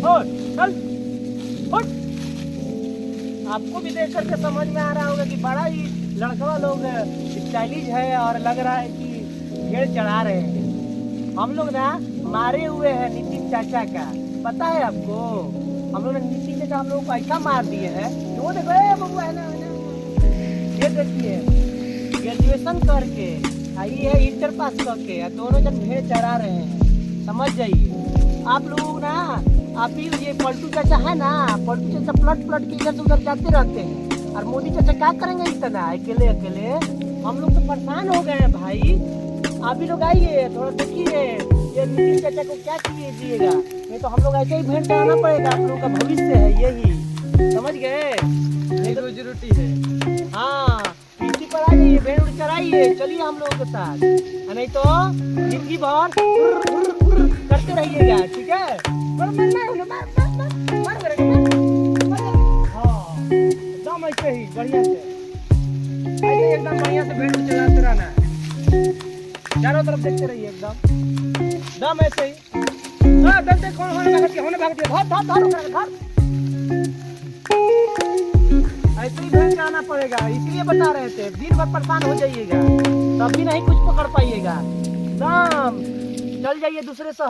और चल उठ। आपको भी देख करके समझ में आ रहा होगा कि बड़ा ही लड़का लोग स्टाइलिश है और लग रहा है कि भेड़ चढ़ा रहे हैं। हम लोग ना मारे हुए हैं नीतीश चाचा का, पता है आपको? हम लोग ने नीतीश चाचा हम लोग को ऐसा मार दिए हैं कि वो देखो बबुआ है ना, ये देखिए ग्रेजुएशन करके आई है, इंटर पास करके दोनों जन भेड़ चढ़ा रहे हैं। समझ जाइए आप लोग ना। आप ही ये पलटू चाचा है ना, पलटू चाचा पलट पलट के इधर से उधर जाते रहते हैं। और मोदी चाचा क्या करेंगे इतना अकेले अकेले? हम लोग तो परेशान हो गए हैं भाई। आप भी लोग आइए, थोड़ा देखिए ये नीतीश चाचा को क्या कीजिएगा। नहीं तो हम लोग ऐसे ही भेड़ चढ़ाना पड़ेगा। आप लोगों का भविष्य है यही, समझ गए? यही रोजी रोटी है। हाँ, इसी पर आ जाइए, भेड़ उड़ चढ़ाइए, चलिए हम लोगों के साथ। नहीं तो जिंदगी भर करते रहिएगा, ठीक है? हाँ, एकदम ऐसे ही बढ़िया से, ऐसे एकदम बढ़िया से भेड़ चलाते रहना है। चारों तरफ देखते रहिए एकदम ऐसे ही। हाँ, देखते कौन होने भाग दिया, धर। ऐसे ही भेड़ चलाना पड़ेगा, इसलिए बता रहे थे। दिन भर परेशान हो जाइएगा, तब भी नहीं कुछ पकड़ पाइएगा। एकदम चल जाइए दूसरे शहर।